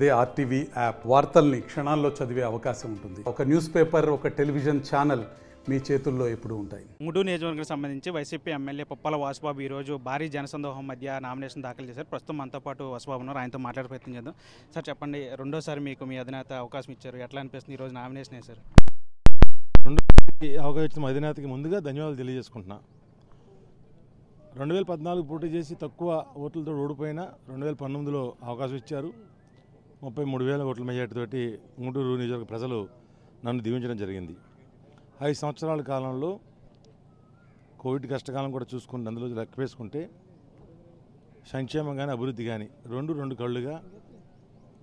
అదే RTV app వార్తల్ని క్షణాల్లో చదివే అవకాశం ఉంటుంది. ఒక న్యూస్ పేపర్, ఒక టెలివిజన్ ఛానల్ మీ చేతుల్లో ఎప్పుడూ ఉంటాయి. ముడూరు నియోజకవర్గానికి సంబంధించి వైసీపీ ఎమ్మెల్యే పుప్పాల వాసుబాబు ఈరోజు భారీ జనసందోహం మధ్య నామినేషన్ దాఖలు చేశారు. ప్రస్తుతం మనతో పాటు వాసుబాబు ఉన్నారు. ఆయనతో మాట్లాడే ప్రయత్నం చేద్దాం. సార్ చెప్పండి, రెండోసారి మీకు మీ అధినేత అవకాశం ఇచ్చారు, ఎట్లా అనిపిస్తుంది ఈరోజు నామినేషన్ వేశారు? రెండోసారి అవకాశం ఇచ్చిన అధినేతకి ముందుగా ధన్యవాదాలు తెలియజేసుకుంటున్నా. 2014 పోటీ చేసి తక్కువ ఓట్లతో ఓడిపోయినా 2019లో అవకాశం ఇచ్చారు. 33,000 ఓట్ల మెజార్టీతోటి గుంటూరు నియోజకవర్గ ప్రజలు నన్ను దీవించడం జరిగింది. 5 సంవత్సరాల కాలంలో కోవిడ్ కష్టకాలం కూడా చూసుకుంటే అందులో లెక్క వేసుకుంటే సంక్షేమం కానీ అభివృద్ధి కానీ రెండు కళ్ళుగా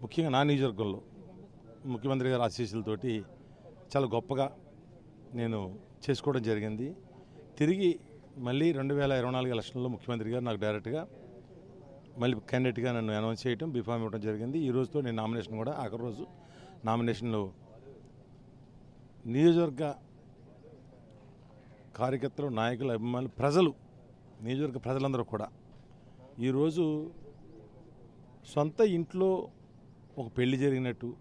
ముఖ్యంగా నా నియోజకవర్గంలో ముఖ్యమంత్రి గారి ఆశీస్సులతోటి చాలా గొప్పగా నేను చేసుకోవడం జరిగింది. తిరిగి మళ్ళీ 2024 ఎలక్షన్లో ముఖ్యమంత్రి గారు నాకు డైరెక్ట్గా మళ్ళీ క్యాండిడేట్గా నన్ను అనౌన్స్ చేయడం, బీఫామ్ ఇవ్వడం జరిగింది. ఈ రోజుతో నేను నామినేషన్ కూడా ఆఖరి రోజు నామినేషన్లో నియోజకవర్గ కార్యకర్తలు, నాయకులు, అభిమానులు, ప్రజలు, నియోజకవర్గ ప్రజలందరూ కూడా ఈరోజు సొంత ఇంట్లో ఒక పెళ్లి జరిగినట్టు,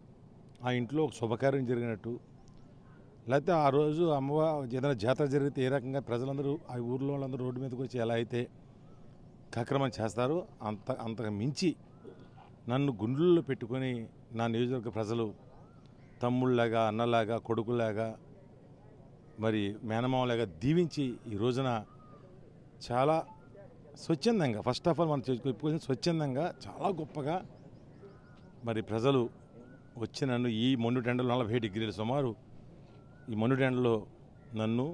ఆ ఇంట్లో ఒక శుభకార్యం జరిగినట్టు, లేకపోతే ఆ రోజు ఏదైనా జాతర జరిగితే ఏ రకంగా ప్రజలందరూ ఆ ఊర్లో వాళ్ళందరూ రోడ్డు మీదకి వచ్చి ఎలా అయితే కార్యక్రమం చేస్తారో అంతకు మించి నన్ను గుండెల్లో పెట్టుకొని నా నియోజకవర్గ ప్రజలు తమ్ముళ్ళలాగా, అన్నలాగా, కొడుకులాగా, మరి మేనమామలాగా దీవించి ఈ రోజున చాలా స్వచ్ఛందంగా, ఫస్ట్ ఆఫ్ ఆల్ మనం చెప్పుకోవాల్సిన స్వచ్ఛందంగా చాలా గొప్పగా మరి ప్రజలు వచ్చి నన్ను ఈ మొండు టెండలో 40 డిగ్రీలు సుమారు ఈ మొండు టెండలో నన్ను,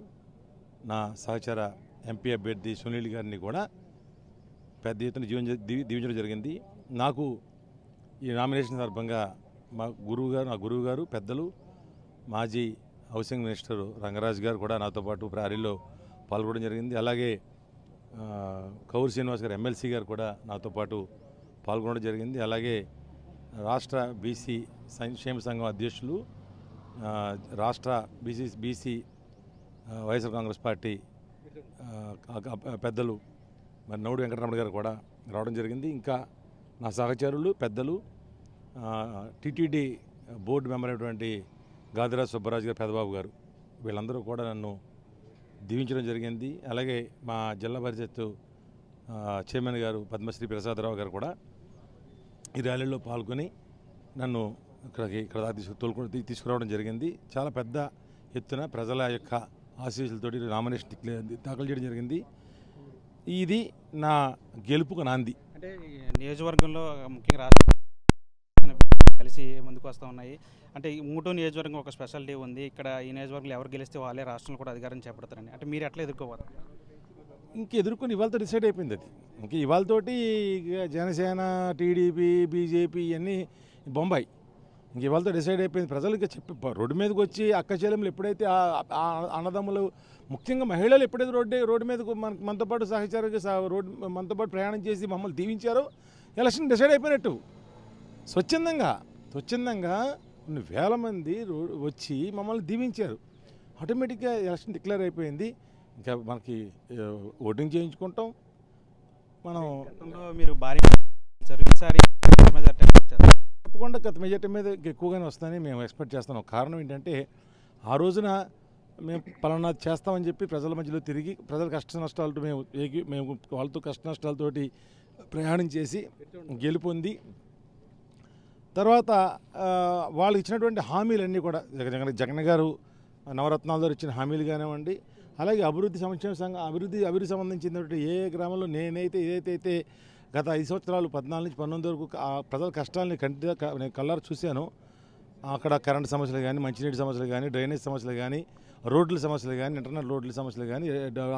నా సహచర ఎంపీ అభ్యర్థి సునీల్ గారిని కూడా పెద్ద ఎత్తున దీవించడం జరిగింది. నాకు ఈ నామినేషన్ సందర్భంగా నా గురువు గారు పెద్దలు, మాజీ హౌసింగ్ మినిస్టర్ రంగరాజు గారు కూడా నాతో పాటు ర్యాలీలో పాల్గొనడం జరిగింది. అలాగే కౌరు శ్రీనివాస్ గారు ఎమ్మెల్సీ గారు కూడా నాతో పాటు పాల్గొనడం జరిగింది. అలాగే రాష్ట్ర బీసీ సంక్షేమ సంఘం అధ్యక్షులు, రాష్ట్ర బీసీ వైఎస్ఆర్ కాంగ్రెస్ పార్టీ పెద్దలు మరి నౌడు వెంకటరమణ గారు కూడా రావడం జరిగింది. ఇంకా నా సహచరులు, పెద్దలు, టీటీడీ బోర్డు మెంబర్ అయినటువంటి గాదిరాజ్ సుబ్బరాజు గారు, పెదబాబు గారు, వీళ్ళందరూ కూడా నన్ను దీవించడం జరిగింది. అలాగే మా జిల్లా పరిషత్ చైర్మన్ గారు పద్మశ్రీ ప్రసాదరావు గారు కూడా ఈ ర్యాలీలో పాల్గొని నన్ను ఇక్కడ తీసుకురావడం జరిగింది. చాలా పెద్ద ఎత్తున ప్రజల యొక్క ఆశీస్సులతోటి నామినేషన్ దాఖలు చేయడం జరిగింది. ఇది నా గెలుపుకు నాంది. అంటే నియోజకవర్గంలో ముఖ్యంగా రాష్ట్ర కలిసి ముందుకు వస్తూ ఉన్నాయి. అంటే ఈ మూటో నియోజకవర్గం ఒక స్పెషాలిటీ ఉంది. ఇక్కడ ఈ నియోజకవర్గంలో ఎవరు గెలిస్తే వాళ్ళే రాష్ట్రంలో కూడా అధికారం చేపడతారని, అంటే మీరు ఎట్లా ఎదుర్కోవాలి? ఎదుర్కొని ఇవాళతో డిసైడ్ అయిపోయింది అది. ఇవాళతోటి జనసేన, టీడీపీ, బీజేపీ ఇవన్నీ బొంబాయి. ఇవాళతో డిసైడ్ అయిపోయింది. ప్రజలకి చెప్పి రోడ్డు మీదకి వచ్చి అక్క చెల్లెములు ఎప్పుడైతే అన్నదమ్ములు, ముఖ్యంగా మహిళలు ఎప్పుడైతే రోడ్డు మీదకు మనతో పాటు సహచరంగా మనతో పాటు ప్రయాణం చేసి మమ్మల్ని దీవించారో ఎలక్షన్ డిసైడ్ అయిపోయినట్టు. స్వచ్ఛందంగా కొన్ని వేల మంది వచ్చి మమ్మల్ని దీవించారు. ఆటోమేటిక్గా ఎలక్షన్ డిక్లేర్ అయిపోయింది. ఇంకా మనకి ఓటింగ్ చేయించుకుంటాం. మనం మీరు భారీ తప్పకుండా గత మెజార్టీ మీద ఎక్కువగానే వస్తాయని మేము ఎక్స్పెక్ట్ చేస్తున్నాం. కారణం ఏంటంటే ఆ రోజున మేము పలానా చేస్తామని చెప్పి ప్రజల మధ్యలో తిరిగి ప్రజల కష్ట నష్టాలతో మేము వాళ్ళతో కష్ట నష్టాలతోటి ప్రయాణం చేసి గెలుపొంది తర్వాత వాళ్ళు ఇచ్చినటువంటి హామీలన్నీ కూడా జగన్ గారు నవరత్నాలతో ఇచ్చిన హామీలు కానివ్వండి, అలాగే అభివృద్ధి సంక్షేమ సంఘం అభివృద్ధి సంబంధించినటువంటి ఏ గ్రామంలో ఏదైతే గత 5 సంవత్సరాలు 14 నుంచి 19 వరకు ప్రజల కష్టాలని నేను కళ్ళారు చూశాను. అక్కడ కరెంటు సమస్యలు కానీ, మంచినీటి సమస్యలు కానీ, డ్రైనేజ్ సమస్యలు కానీ, రోడ్ల సమస్యలు కానీ, ఇంటర్నెట్ రోడ్ల సమస్యలు కానీ,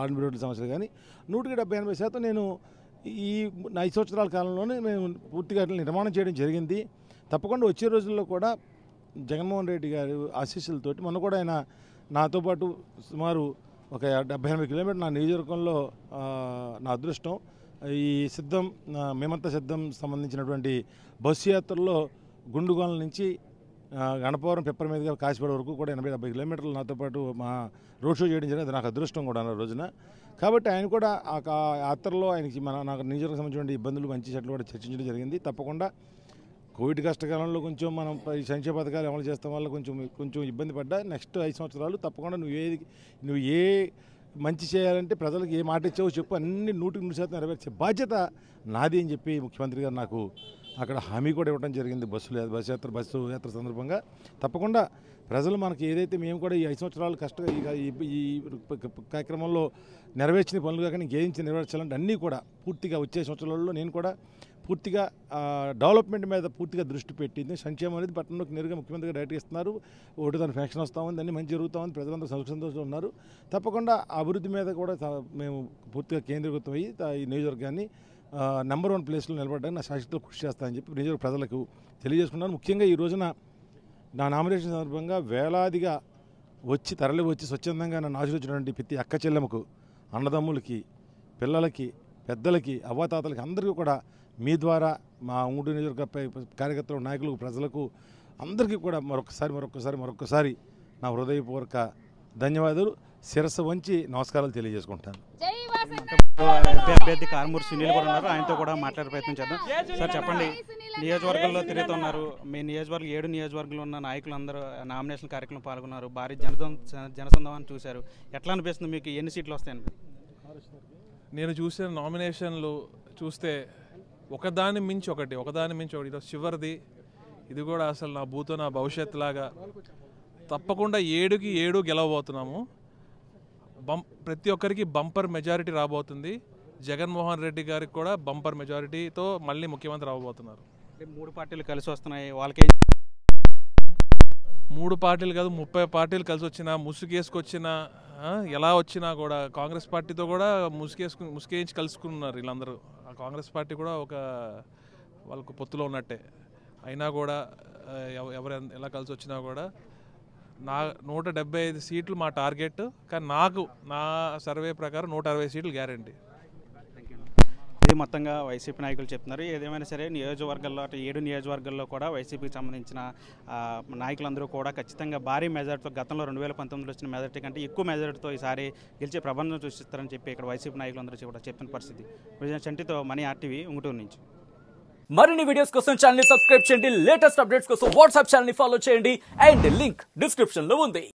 ఆర్మీ రోడ్ల సమస్యలు కానీ 100-80% నేను ఈ 5 సంవత్సరాల కాలంలోనే మేము పూర్తిగా నిర్మాణం చేయడం జరిగింది. తప్పకుండా వచ్చే రోజుల్లో కూడా జగన్మోహన్ రెడ్డి గారి ఆశీస్సులతోటి మొన్న కూడా ఆయన నాతో పాటు సుమారు ఒక 70-80 కిలోమీటర్లు నా నియోజకవర్గంలో నా అదృష్టం ఈ మేమంతా సిద్ధం సంబంధించినటువంటి బస్సు యాత్రలో గుండుగోల నుంచి గణపవరం, పెప్పర్ మీదుగా కాశీపేట వరకు కూడా 80-70 కిలోమీటర్లు నాతో పాటు మా రోడ్ షో చేయడం జరిగింది. అది నాకు అదృష్టం కూడా ఆ రోజున. కాబట్టి ఆయన కూడా ఆ యాత్రలో ఆయనకి నాకు నియోజకవర్గం సంబంధించిన ఇబ్బందులు, మంచి చెట్లు కూడా చర్చించడం జరిగింది. తప్పకుండా కోవిడ్ కష్టకాలంలో కొంచెం మనం ఈ సంక్షేమ పథకాలు అమలు చేస్తాం వల్ల కొంచెం ఇబ్బంది పడ్డా నెక్స్ట్ 5 సంవత్సరాలు తప్పకుండా నువ్వు ఏ మంచి చేయాలంటే ప్రజలకు ఏ మాట ఇచ్చావో చెప్పు, అన్ని 100% నెరవేర్చే బాధ్యత నాది అని చెప్పి ముఖ్యమంత్రి గారు నాకు అక్కడ హామీ కూడా ఇవ్వడం జరిగింది. బస్సు యాత్ర సందర్భంగా తప్పకుండా ప్రజలు మనకి ఏదైతే మేము కూడా ఈ 5 సంవత్సరాలు ఈ కార్యక్రమంలో నెరవేర్చిన పనులు కాక ఇంకేదించి నెరవేర్చాలంటే అన్నీ కూడా పూర్తిగా వచ్చే సంవత్సరాలలో నేను కూడా పూర్తిగా డెవలప్మెంట్ మీద పూర్తిగా దృష్టి పెట్టింది. సంక్షేమం అనేది పట్టణంలోకి నేరుగా ముఖ్యమంత్రి గారు డైరెక్ట్ ఇస్తున్నారు. ఒకటి దాని ఫ్యాక్షన్ వస్తూ ఉంది, అన్నీ మంచి జరుగుతూ ఉంది, ప్రజలందరూ సంతోషంతో ఉన్నారు. తప్పకుండా అభివృద్ధి మీద కూడా మేము పూర్తిగా కేంద్రీకృతం అయ్యి ఈ నియోజకవర్గాన్ని నెంబర్ 1 ప్లేస్లో నిలబడడానికి నా శాశ్వతలో కృషి చేస్తానని చెప్పి నియోజకవర్గ ప్రజలకు తెలియజేసుకున్నాను. ముఖ్యంగా ఈ రోజున నా నామినేషన్ సందర్భంగా వేలాదిగా తరలి వచ్చి స్వచ్ఛందంగా నన్ను ఆశీర్వదించినటువంటి ప్రతి అక్క చెల్లెమ్మకు, అన్నదమ్ములకి, పిల్లలకి, పెద్దలకి, అవ్వాతాతలకి అందరికీ కూడా మీ ద్వారా మా ఉంగుటూరు నియోజకవర్గ కార్యకర్తలు, నాయకులకు, ప్రజలకు అందరికీ కూడా మరొకసారి నా హృదయపూర్వక ధన్యవాదాలు, శిరస్సు వంచి నమస్కారాలు తెలియజేసుకుంటాను. అభ్యర్థి కారుమూరి సునీల్ కూడా ఉన్నారు, ఆయనతో కూడా మాట్లాడే ప్రయత్నం చేద్దాం. సార్ చెప్పండి, నియోజకవర్గంలో తిరుగుతున్నారు, మీ నియోజకవర్గం 7 నియోజకవర్గంలో ఉన్న నాయకులందరూ నామినేషన్ కార్యక్రమం పాల్గొన్నారు, భారీ జనసందోహాన్ని చూశారు. ఎట్లా అనిపిస్తుంది మీకు? ఎన్ని సీట్లు వస్తాయని? నేను చూసిన నామినేషన్లు చూస్తే ఒకదాని మించి ఒకటి ఈరోజు చివరిది. ఇది కూడా అసలు నా భూతో నా భవిష్యత్తు లాగా. తప్పకుండా 7కి 7 గెలవబోతున్నాము. ప్రతి ఒక్కరికి బంపర్ మెజారిటీ రాబోతుంది. జగన్మోహన్ రెడ్డి గారికి కూడా బంపర్ మెజారిటీతో మళ్ళీ ముఖ్యమంత్రి రాబోతున్నారు. 3 పార్టీలు కలిసి వస్తున్నాయి, వాళ్ళకి 3 పార్టీలు కాదు 30 పార్టీలు కలిసి వచ్చినా, ముసుగేసుకొచ్చినా, ఎలా వచ్చినా కూడా కాంగ్రెస్ పార్టీతో కూడా ముసుగేయించి కలుసుకున్నారు వీళ్ళందరూ. ఆ కాంగ్రెస్ పార్టీ కూడా వాళ్ళకు పొత్తులో ఉన్నట్టే. అయినా కూడా ఎవరు ఎలా కలిసి వచ్చినా కూడా 175 సీట్లు మా టార్గెట్. కానీ నా సర్వే ప్రకారం 160 సీట్లు గ్యారంటీ. ఇది మొత్తంగా వైసీపీ నాయకులు చెప్తున్నారు. ఏదేమైనా సరే నియోజకవర్గాల్లో 7 నియోజకవర్గాల్లో కూడా వైసీపీకి సంబంధించిన నాయకులందరూ కూడా ఖచ్చితంగా భారీ మెజార్టీతో, గతంలో 2019లో వచ్చిన మెజార్టీ కంటే ఎక్కువ మెజార్టీతో ఈసారి గెలిచే ప్రబంధం సృష్టిస్తారని చెప్పి ఇక్కడ వైసీపీ నాయకులందరూ కూడా చెప్పిన పరిస్థితి. చంటితో మనీ RTV ఉంగుటూరు నుంచి. మరిన్ని వీడియోస్ కోసం ఛానల్ ని సబ్స్క్రైబ్ చేయండి, లేటెస్ట్ అప్డేట్స్ కోసం వాట్సాప్ ఛానల్ ని ఫాలో చేయండి, అండ్ లింక్ డిస్క్రిప్షన్ లో ఉంది.